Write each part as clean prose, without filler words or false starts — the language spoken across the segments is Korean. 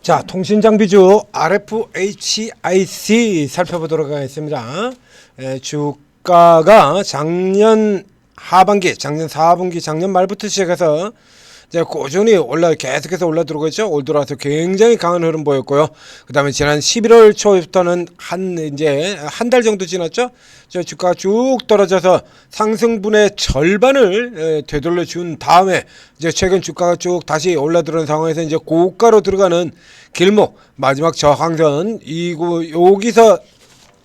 자, 통신장비주 RFHIC 살펴보도록 하겠습니다. 주가가 작년 하반기, 작년 4분기, 작년 말부터 시작해서 이제 꾸준히 계속해서 올라 들어오고 있죠. 올 들어와서 굉장히 강한 흐름 보였고요. 그 다음에 지난 11월 초부터는 이제 한 달 정도 지났죠. 주가가 쭉 떨어져서 상승분의 절반을 되돌려 준 다음에 이제 최근 주가가 쭉 다시 올라 들어온 상황에서 이제 고가로 들어가는 길목, 마지막 저항선, 여기서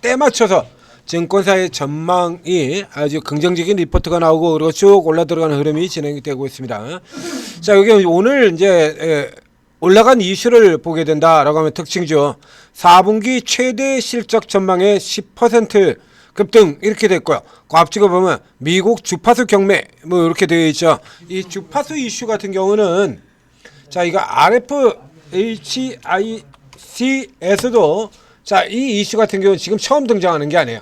때 맞춰서 증권사의 전망이 아주 긍정적인 리포트가 나오고 그리고 쭉 올라 들어가는 흐름이 진행이 되고 있습니다. 자, 여기 오늘 이제 올라간 이슈를 보게 된다라고 하면 특징주 4분기 최대 실적 전망의 10% 급등 이렇게 됐고요. 그 앞쪽에 보면 미국 주파수 경매 뭐 이렇게 되어 있죠. 이 주파수 이슈 같은 경우는 자, 이거 RFHIC에서도 자, 이 이슈 같은 경우는 지금 처음 등장하는 게 아니에요.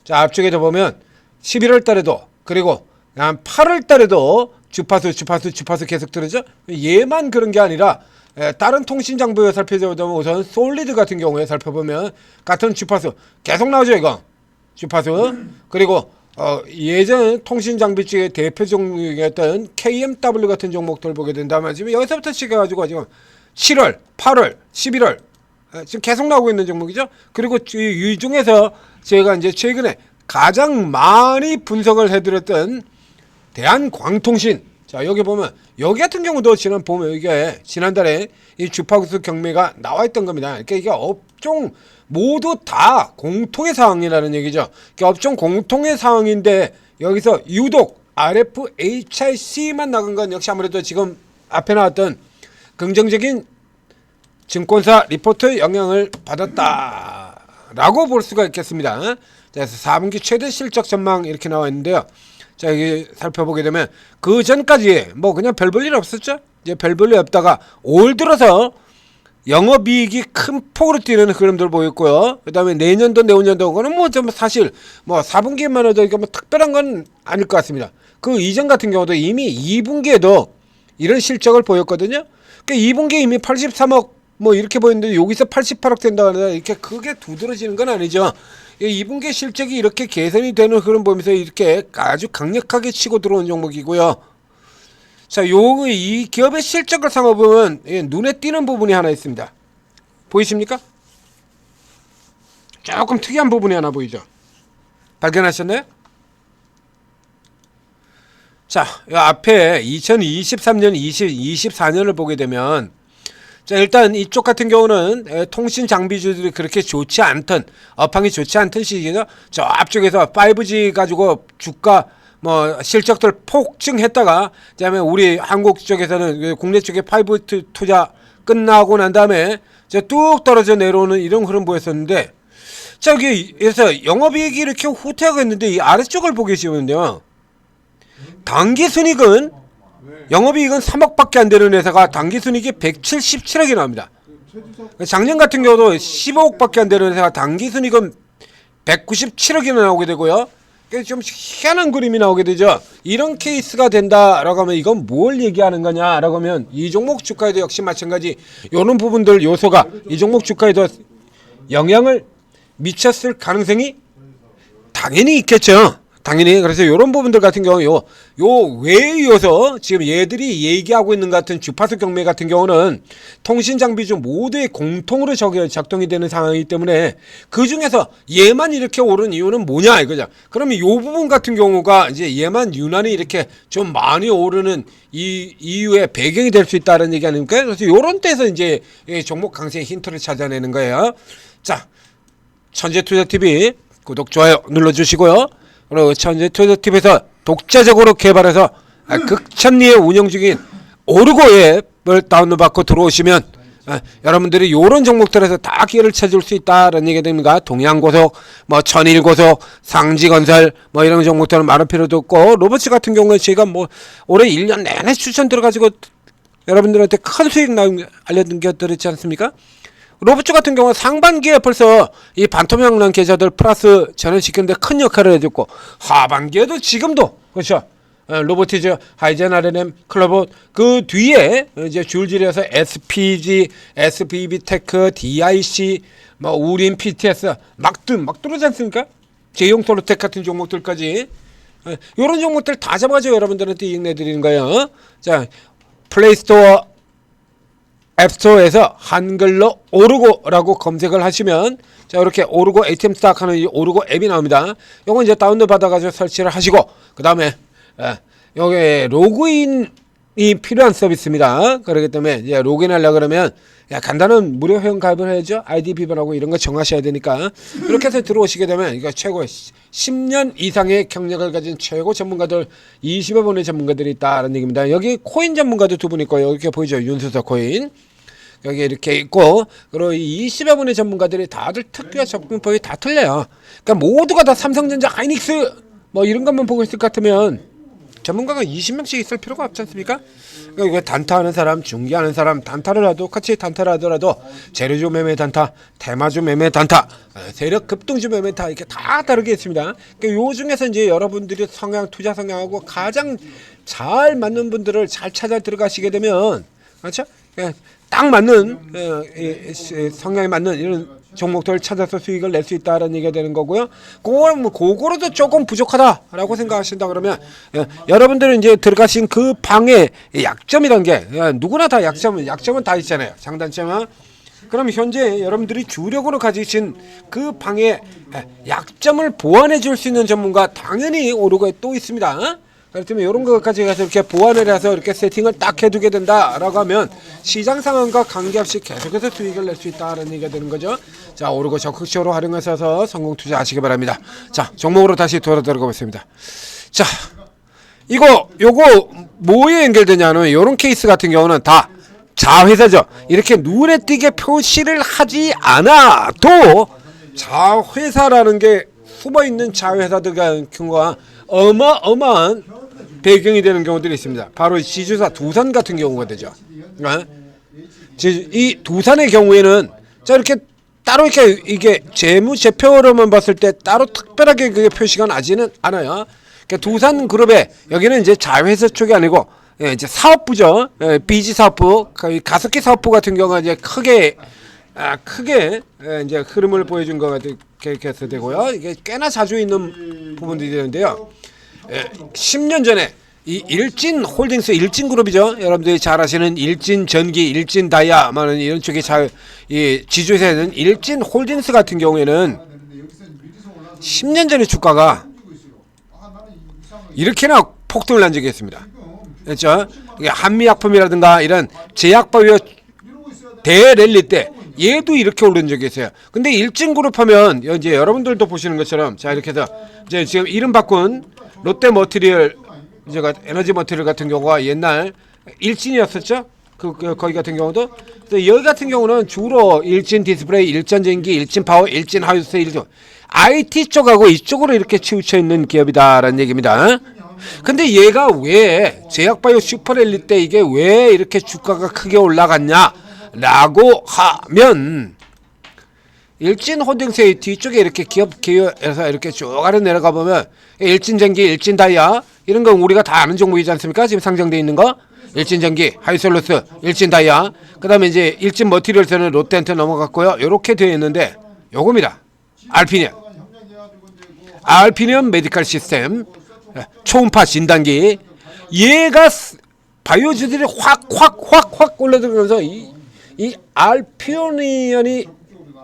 자, 앞쪽에도 보면 11월 달에도 그리고 8월 달에도 주파수 계속 들어죠. 얘만 그런 게 아니라 다른 통신 장비에 살펴보면 우선 솔리드 같은 경우에 살펴보면 같은 주파수 계속 나오죠. 이거 주파수. 그리고 예전 통신 장비 쪽의 대표 종목이었던 KMW 같은 종목들 보게 된다면 지금 여기서부터 시작해가지고 지금 7월, 8월, 11월 지금 계속 나오고 있는 종목이죠. 그리고 이 중에서 제가 이제 최근에 가장 많이 분석을 해드렸던 대한광통신. 자, 여기 보면 여기 같은 경우도 보면 이게 지난달에 이 주파수 경매가 나와 있던 겁니다. 그러니까 이게 업종 모두 다 공통의 사항이라는 얘기죠. 그러니까 업종 공통의 사항인데 여기서 유독 RFHIC만 나간 건 역시 아무래도 지금 앞에 나왔던 긍정적인 증권사 리포트 영향을 받았다라고 볼 수가 있겠습니다. 그래서 4분기 최대 실적 전망 이렇게 나와 있는데요. 자, 여기 살펴보게 되면 그 전까지 뭐 그냥 별 볼 일 없었죠. 이제 별 볼 일 없다가 올 들어서 영업이익이 큰 폭으로 뛰는 흐름들 보였고요. 그 다음에 내년도 내후년도 그거는 뭐 좀 사실 뭐 4분기만 해도 이게 뭐 특별한 건 아닐 것 같습니다. 그 이전 같은 경우도 이미 2분기에도 이런 실적을 보였거든요. 그러니까 2분기에 이미 83억 뭐 이렇게 보이는데 여기서 88억 된다 하는데 이렇게 크게 두드러지는 건 아니죠. 2분기 실적이 이렇게 개선이 되는 흐름 보면서 이렇게 아주 강력하게 치고 들어온 종목이고요. 자, 이 기업의 실적을 살펴보면 눈에 띄는 부분이 하나 있습니다. 보이십니까? 조금 특이한 부분이 하나 보이죠? 발견하셨나요? 자, 이 앞에 2023년, 24년을 보게 되면 자, 일단 이쪽 같은 경우는 통신 장비주들이 그렇게 좋지 않던 업황이 좋지 않던 시기죠. 저 앞쪽에서 5G 가지고 주가 뭐 실적들 폭증했다가 그다음에 우리 한국 쪽에서는 국내 쪽에 5G 투자 끝나고 난 다음에 뚝 떨어져 내려오는 이런 흐름 보였었는데 자, 여기에서 영업이익이 이렇게 후퇴하고 있는데 이 아래쪽을 보게 되시면요. 당기순이익은 영업이익은 3억밖에 안 되는 회사가 당기순이익이 177억이 나옵니다. 작년 같은 경우도 15억밖에 안 되는 회사가 당기순이익은 197억이나 나오게 되고요. 좀 희한한 그림이 나오게 되죠. 이런 케이스가 된다라고 하면 이건 뭘 얘기하는 거냐라고 하면 이 종목 주가에도 역시 마찬가지 이런 부분들 요소가 이 종목 주가에도 영향을 미쳤을 가능성이 당연히 있겠죠. 당연히. 그래서 이런 부분들 같은 경우 요 외에 이어서 지금 얘들이 얘기하고 있는 것 같은 주파수 경매 같은 경우는 통신 장비주 모두의 공통으로 작동이 되는 상황이기 때문에 그 중에서 얘만 이렇게 오른 이유는 뭐냐 이거죠. 그러면 요 부분 같은 경우가 이제 얘만 유난히 이렇게 좀 많이 오르는 이 이유의 배경이 될 수 있다는 얘기 아닙니까? 그래서 요런 때서 이제 종목 강세의 힌트를 찾아내는 거예요. 자, 천재투자TV 구독, 좋아요 눌러주시고요. 그리고 천재투자TV에서 독자적으로 개발해서 극찬리에 운영 중인 오르고 앱을 다운로드 받고 들어오시면 여러분들이 이런 종목들에서 다 기회를 찾을 수 있다라는 얘기가 됩니다. 동양고속, 뭐 천일고속, 상지건설 뭐 이런 종목들은 말할 필요도 없고 로버츠 같은 경우는 제가 뭐 올해 1년 내내 추천 들어가지고 여러분들한테 큰 수익 알려준 것들 있지 않습니까? 로봇주 같은 경우는 상반기에 벌써 이 반토막난 계좌들 플러스 전환시키는데 큰 역할을 해줬고 하반기에도 지금도 그렇죠. 로보티즈, 하이젠, R&M, 클로봇 그 뒤에 이제 줄줄이어서 SPG, SBB 테크, DIC, 뭐 우린 PTS 막 들어오지 않습니까? 제용 솔로텍 같은 종목들까지 이런 종목들 다 잡아가지고 여러분들한테 이익 내드리는 거예요. 자, 플레이스토어 앱스토어에서 한글로 오르고라고 검색을 하시면 자 이렇게 오르고 ATM 스탁 하는 이 오르고 앱이 나옵니다. 요거 이제 다운로드 받아가지고 설치를 하시고 그 다음에 여기 로그인이 필요한 서비스입니다. 그렇기 때문에 이제 로그인 하려고 그러면 간단한 무료 회원 가입을 해야죠. 아이디 비번하고 이런 거 정하셔야 되니까 이렇게 해서 들어오시게 되면 이거 최고 10년 이상의 경력을 가진 최고 전문가들 20여 분의 전문가들이 있다는 얘기입니다. 여기 코인 전문가도 두 분 있고 이렇게 보이죠. 윤수석 코인 여기 이렇게 있고 그리고 이 20여 분의 전문가들이 다들 특기와 접근법이 다 틀려요. 그러니까 모두가 다 삼성전자, 하이닉스 뭐 이런 것만 보고 있을 것 같으면 전문가가 20명씩 있을 필요가 없지 않습니까? 그러니까 단타하는 사람, 중개하는 사람, 단타를 하도 같이 단타를 하더라도 재료주 매매 단타, 테마주 매매 단타, 세력 급등주 매매 단타 이렇게 다 다르게 있습니다. 그러니까 요 중에서 이제 여러분들이 성향, 투자 성향하고 가장 잘 맞는 분들을 잘 찾아 들어가시게 되면 그렇죠? 딱 맞는 성향에 맞는 이런 종목들을 찾아서 수익을 낼 수 있다는 얘기가 되는 거고요. 그거로도 조금 부족하다라고 생각하신다 그러면 여러분들은 이제 들어가신 그 방의 약점이란 게 누구나 다 약점은 다 있잖아요. 장단점은. 그럼 현재 여러분들이 주력으로 가지신 그 방의 약점을 보완해 줄 수 있는 전문가 당연히 오르고에 또 있습니다. 그렇다면 이런 것까지 가서 이렇게 보완을 해서 이렇게 세팅을 딱 해두게 된다라고 하면 시장 상황과 관계없이 계속해서 수익을 낼 수 있다는 얘기가 되는 거죠. 자, 오르고 적극적으로 활용하셔서 성공 투자하시기 바랍니다. 자, 종목으로 다시 들어가 보겠습니다. 자, 요거 뭐에 연결되냐면 이런 케이스 같은 경우는 다 자회사죠. 이렇게 눈에 띄게 표시를 하지 않아도 자회사라는 게 숨어있는 자회사들 같은 경우가 어마어마한 배경이 되는 경우들이 있습니다. 바로 지주사 두산 같은 경우가 되죠. 이 두산의 경우에는 자 이렇게 따로 이렇게 이게 재무제표로만 봤을 때 따로 특별하게 그게 표시가 나지는 않아요. 그러니까 두산 그룹의 여기는 이제 자회사 쪽이 아니고 이제 사업부죠. 비지 사업부, 가습기 사업부 같은 경우가 이제 크게 이제 흐름을 보여준 것 같게 해서 되고요. 이게 꽤나 자주 있는 부분들이 되는데요. 10년 전에 이 일진홀딩스, 일진그룹이죠. 여러분들이 잘 아시는 일진전기, 일진다이아, 많은 이런 쪽에 이 지주회사는 일진홀딩스 같은 경우에는 10년 전에 주가가 이렇게나 폭등을 난 적이 있습니다. 그렇죠? 한미약품이라든가 이런 제약바이오 대랠리 때 얘도 이렇게 오른 적이 있어요. 근데 일진그룹 하면 이제 여러분들도 보시는 것처럼 자 이렇게 해서 이제 지금 이름 바꾼 롯데머티리얼 제가 에너지 머티리얼 같은 경우가 옛날 일진이었었죠. 거기 같은 경우도 여기 같은 경우는 주로 일진 디스플레이, 일진전기, 일진파워, 일진하우스, 일진 IT 쪽하고 이쪽으로 이렇게 치우쳐 있는 기업이다라는 얘기입니다. 근데 얘가 왜 제약바이오 슈퍼랠리 때 이게 왜 이렇게 주가가 크게 올라갔냐라고 하면 일진홀딩스의 뒤쪽에 이렇게 기업에서 이렇게 쭉 아래 내려가 보면 일진전기, 일진다이아 이런 건 우리가 다 아는 종목이지 않습니까? 지금 상장되어 있는 거 일진전기, 하이솔루스, 일진다이아 그 다음에 이제 일진머티리얼스는 롯데한테 넘어갔고요. 이렇게 되어 있는데 요겁니다. 알피니엄 메디컬 시스템 초음파 진단기 얘가 바이오주들이 확 올라들면서 이 알피니엄이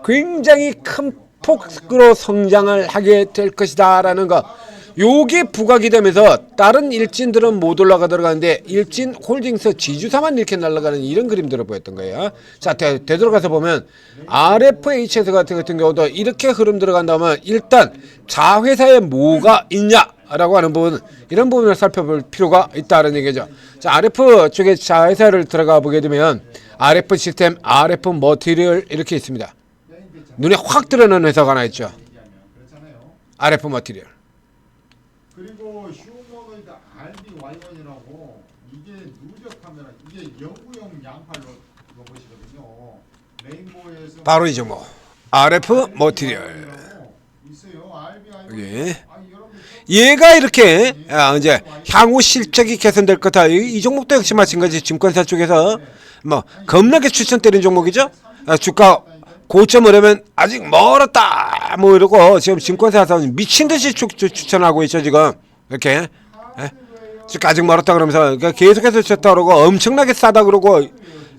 굉장히 큰 폭으로 성장을 하게 될 것이다 라는 거 요게 부각이 되면서 다른 일진들은 못 올라가더라가는데 일진 홀딩스 지주사만 이렇게 날아가는 이런 그림들을 보였던 거예요. 자 되돌아가서 보면 RFHS 같은 경우도 이렇게 흐름 들어간다면 일단 자회사에 뭐가 있냐라고 하는 부분 이런 부분을 살펴볼 필요가 있다는 얘기죠. 자 RF 쪽에 자회사를 들어가 보게 되면 RF 시스템, RF 머티리얼 이렇게 있습니다. 눈에 확 드러나는 회사가 하나 있죠. RF 머티리얼. 그리고 휴머노이드 RBY1이라고 이게 누적 카메라 이게 영구형 양팔로 이거 보시거든요. 레인보우에서 바로 이 종목 RF 머티리얼. 있어요. RBY1. 여기 얘가 이렇게 이제 향후 실적이 개선될 거다. 이 종목도 역시 마찬가지. 증권사 쪽에서 뭐 겁나게 추천 때린 종목이죠. 주가 고점을 하면 아직 멀었다 뭐 이러고 지금 증권사에서 미친 듯이 추천하고 있죠 지금 이렇게. 주가 아직 멀었다 그러면서 그러니까 계속해서 좋다 그러고 엄청나게 싸다 그러고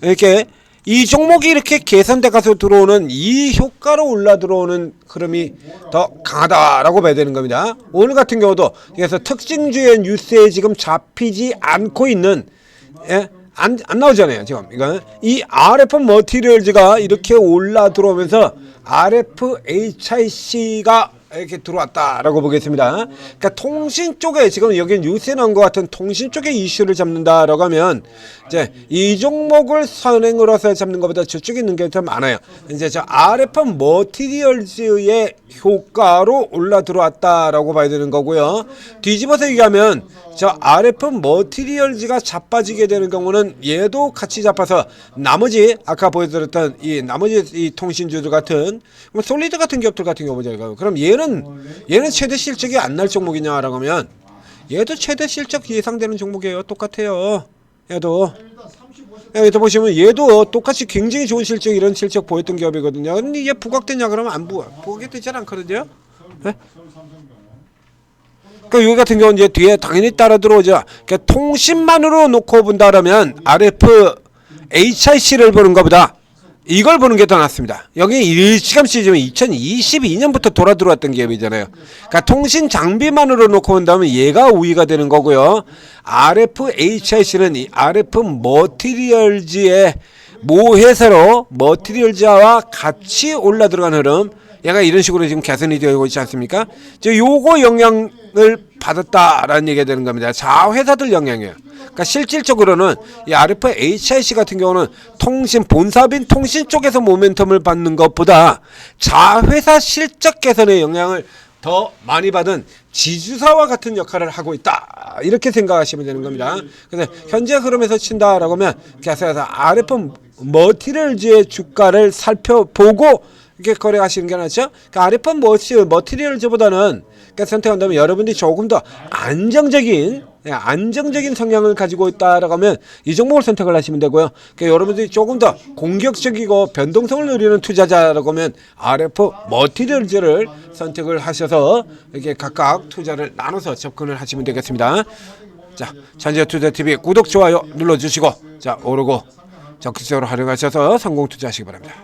이렇게. 이 종목이 이렇게 개선돼 가서 들어오는 이 효과로 올라 들어오는 흐름이 더 강하다라고 봐야 되는 겁니다. 오늘 같은 경우도 그래서 특징주의 뉴스에 지금 잡히지 않고 있는 안 나오잖아요 지금. 이거 이 RF 머티리얼즈가 이렇게 올라 들어오면서 RFHIC가 이렇게 들어왔다라고 보겠습니다. 그러니까 통신 쪽에 지금 여기 뉴스에 나온 것 같은 통신 쪽의 이슈를 잡는다라고 하면 이제 이 종목을 선행으로서 잡는 것보다 저쪽에 있는 게 더 많아요. 이제 저 RF 머티리얼즈의 효과로 올라 들어왔다라고 봐야 되는 거고요. 뒤집어서 얘기하면 저 RF 머티리얼즈가 자빠지게 되는 경우는 얘도 같이 잡아서 나머지 아까 보여드렸던 이 나머지 이 통신주들 같은 뭐 솔리드 같은 기업들 같은 경우 보자. 그럼 얘는 최대 실적이 안 날 종목이냐라고 하면 얘도 최대 실적 예상되는 종목이에요. 똑같아요. 얘도 보시면 얘도 똑같이 굉장히 좋은 실적 이런 실적 보였던 기업이거든요. 근데 이게 부각되냐 그러면 안 부각되지 않거든요. 네? 그러니까 여기 같은 경우는 이제 뒤에 당연히 따라 들어오죠. 그러니까 통신만으로 놓고 본다라면 RFHIC를 보는 것보다 이걸 보는 게 더 낫습니다. 여기 일찌감치 지금 2022년부터 돌아 들어왔던 기업이잖아요. 그러니까 통신 장비만으로 놓고 본다면 얘가 우위가 되는 거고요. RFHIC는 이 RF 머티리얼즈의 모회사로 머티리얼즈와 같이 올라 들어간 흐름. 얘가 이런 식으로 지금 개선이 되고 있지 않습니까? 요거 영향을 받았다라는 얘기가 되는 겁니다. 자회사들 영향이에요. 그러니까 실질적으로는 이 RFHIC 같은 경우는 통신 본사빈 통신 쪽에서 모멘텀을 받는 것보다 자회사 실적 개선의 영향을 더 많이 받은 지주사와 같은 역할을 하고 있다. 이렇게 생각하시면 되는 겁니다. 그래서 현재 흐름에서 친다라고 하면 계속해서 RF 머티리얼즈의 주가를 살펴보고 이렇게 거래하시는 게 낫죠. 그러니까 RF 머티리얼즈보다는 그러니까 선택한다면 여러분들이 조금 더 안정적인 성향을 가지고 있다라고 하면 이 종목을 선택을 하시면 되고요. 그러니까 여러분들이 조금 더 공격적이고 변동성을 누리는 투자자라고 하면 RF 머티리얼즈를 선택을 하셔서 이렇게 각각 투자를 나눠서 접근을 하시면 되겠습니다. 자, 전재투자TV 구독, 좋아요 눌러주시고 자 오르고 적극적으로 활용하셔서 성공 투자하시기 바랍니다.